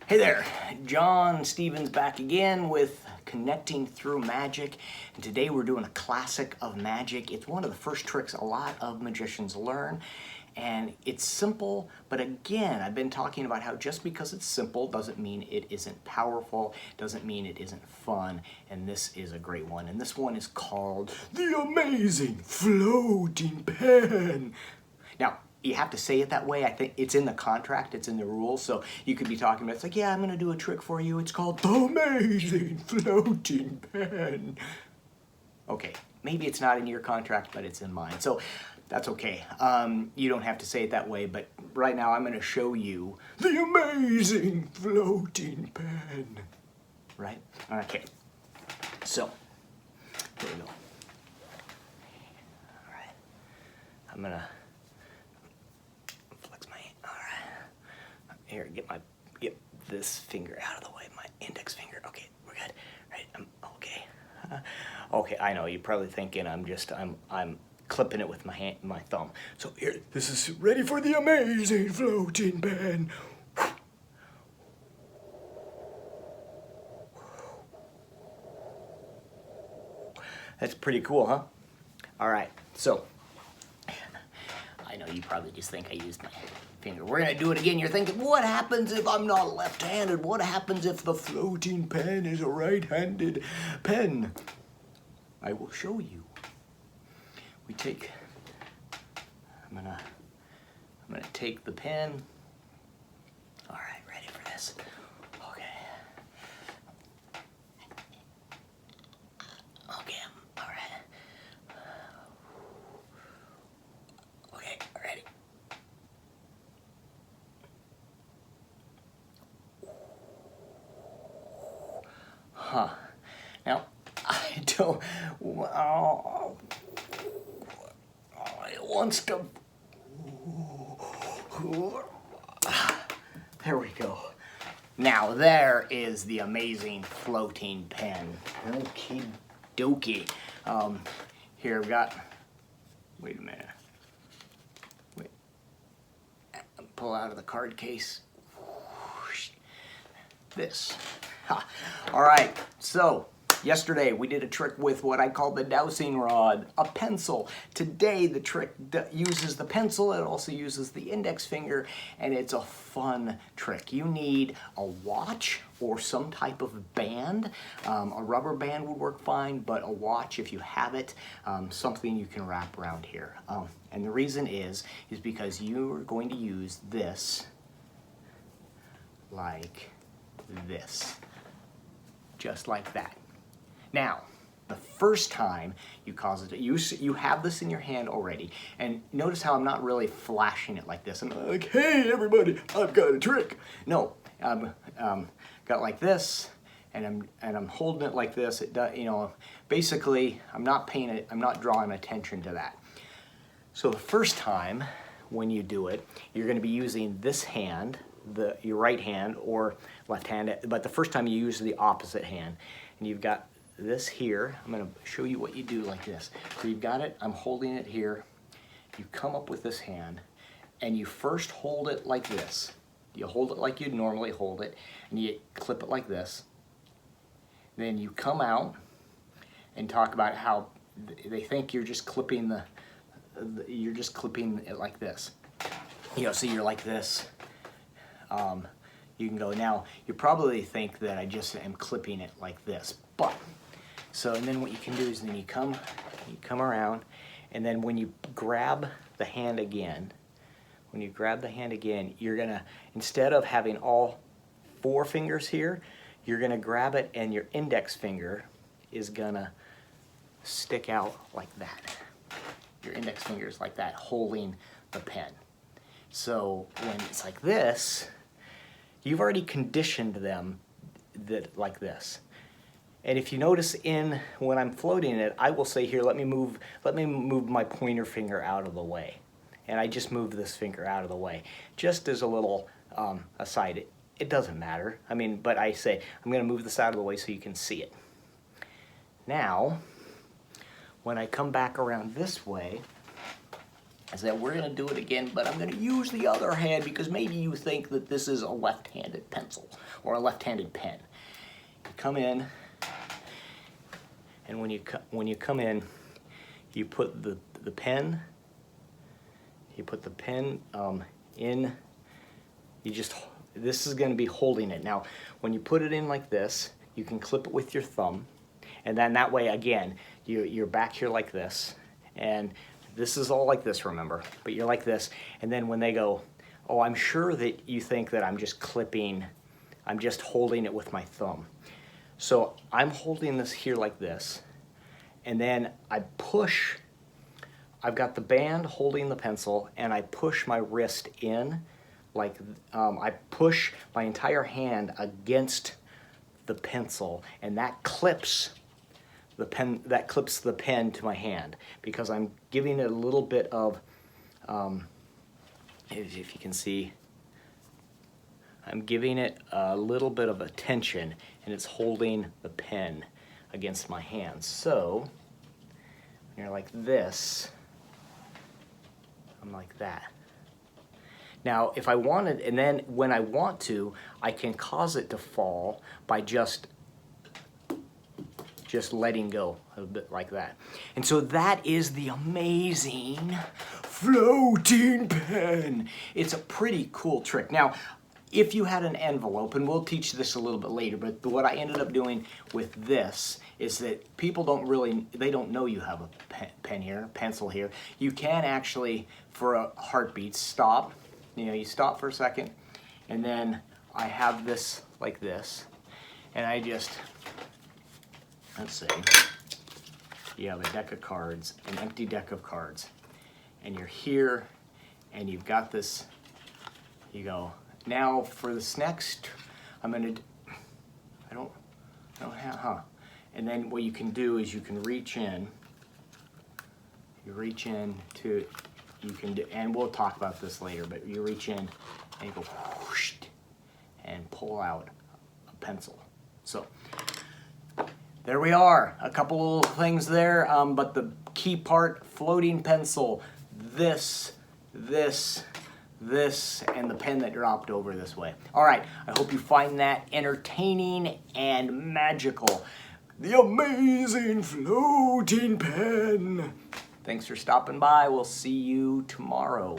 Hey there, John Stevens back again with Connecting Through Magic, and today we're doing a classic of magic. It's one of the first tricks a lot of magicians learn, and it's simple, but again, I've been talking about how just because it's simple doesn't mean it isn't powerful, doesn't mean it isn't fun, and this is a great one. And this one is called the Amazing Floating Pen. Now, you have to say it that way. I think it's in the contract, it's in the rules, so you could be talking about, it's like, yeah, I'm gonna do a trick for you. It's called the Amazing Floating Pen. Okay, maybe it's not in your contract, but it's in mine, so that's okay. You don't have to say it that way, but right now I'm gonna show you the Amazing Floating Pen. Right? Okay, so, here we go. All right, I'm gonna here, get this finger out of the way, my index finger. Okay, we're good. Right, okay. Okay, I know you're probably thinking I'm clipping it with my thumb. So here, this is ready for the Amazing Floating Pen. That's pretty cool, huh? All right, so I know you probably just think I used my finger. We're gonna do it again. You're thinking, what happens if I'm not left-handed? What happens if the floating pen is a right-handed pen? I will show you. I'm gonna take the pen. All right, ready for this? Okay. Okay, all right. Okay, ready. Huh. Now, I don't, it wants to, there we go. Now there is the Amazing Floating Pen. Okie dokie. Here we've got, wait a minute. Wait, pull out of the card case. This. All right, so yesterday we did a trick with what I call the dowsing rod, a pencil. Today the trick uses the pencil, it also uses the index finger, and it's a fun trick. You need a watch or some type of band. A rubber band would work fine, but a watch, if you have it, something you can wrap around here. And the reason is because you're going to use this like this. Just like that. Now, the first time you cause it, you have this in your hand already, and notice how I'm not really flashing it like this. I'm like, hey everybody, I've got a trick. No, got like this, and I'm holding it like this. It does, basically, I'm not drawing attention to that. So the first time when you do it, you're going to be using this hand, your right hand or left hand, but the first time you use the opposite hand, and you've got this here. I'm going to show you what you do like this. So you've got it, I'm holding it here. You come up with this hand, and you first hold it like this. You hold it like you'd normally hold it, and you clip it like this. Then you come out and talk about how they think you're just clipping you're just clipping it like this. So you're like this. You can go, now you probably think that I just am clipping it like this, but and then what you can do is then you come around, and then when you grab the hand again, you're gonna, instead of having all 4 fingers here, you're gonna grab it and your index finger is gonna stick out like that. Your index finger is like that, holding the pen. So when it's like this, you've already conditioned them like this. And if you notice when I'm floating it, I will say here, let me move my pointer finger out of the way. And I just move this finger out of the way. Just as a little aside, it doesn't matter. But I say, I'm gonna move this out of the way so you can see it. Now, when I come back around this way, I said, we're gonna do it again, but I'm gonna use the other hand because maybe you think that this is a left-handed pencil or a left-handed pen. You come in, and when you come in, you put the pen, in, this is gonna be holding it. Now, when you put it in like this, you can clip it with your thumb, and then that way, again, you're back here like this, and this is all like this, remember, but you're like this, and then when they go, oh, I'm sure that you think that I'm just clipping, I'm just holding it with my thumb. So I'm holding this here like this, and then I push, I've got the band holding the pencil, and I push my wrist in, like, I push my entire hand against the pencil, and that clips the pen to my hand, because I'm giving it a little bit of, if you can see, I'm giving it a little bit of attention, and it's holding the pen against my hand. So, when you're like this, I'm like that. Now, if I wanted, and then when I want to, I can cause it to fall by just letting go a bit like that. And so that is the amazing floating pen. It's a pretty cool trick. Now, if you had an envelope, and we'll teach this a little bit later, but what I ended up doing with this is that people they don't know you have a pen here, pencil here. You can actually, for a heartbeat, stop. You stop for a second, and then I have this like this, and I just, let's say, you have a deck of cards, an empty deck of cards, and you're here, and you've got this, you go, now for this next, I'm gonna, I don't have, and then what you can do is you can reach in, to, you can do, and we'll talk about this later, but you reach in and you go whoosh, and pull out a pencil. So there we are, a couple little things there, but the key part, floating pencil, this, and the pen that dropped over this way. All right, I hope you find that entertaining and magical. The amazing floating pen. Thanks for stopping by. We'll see you tomorrow.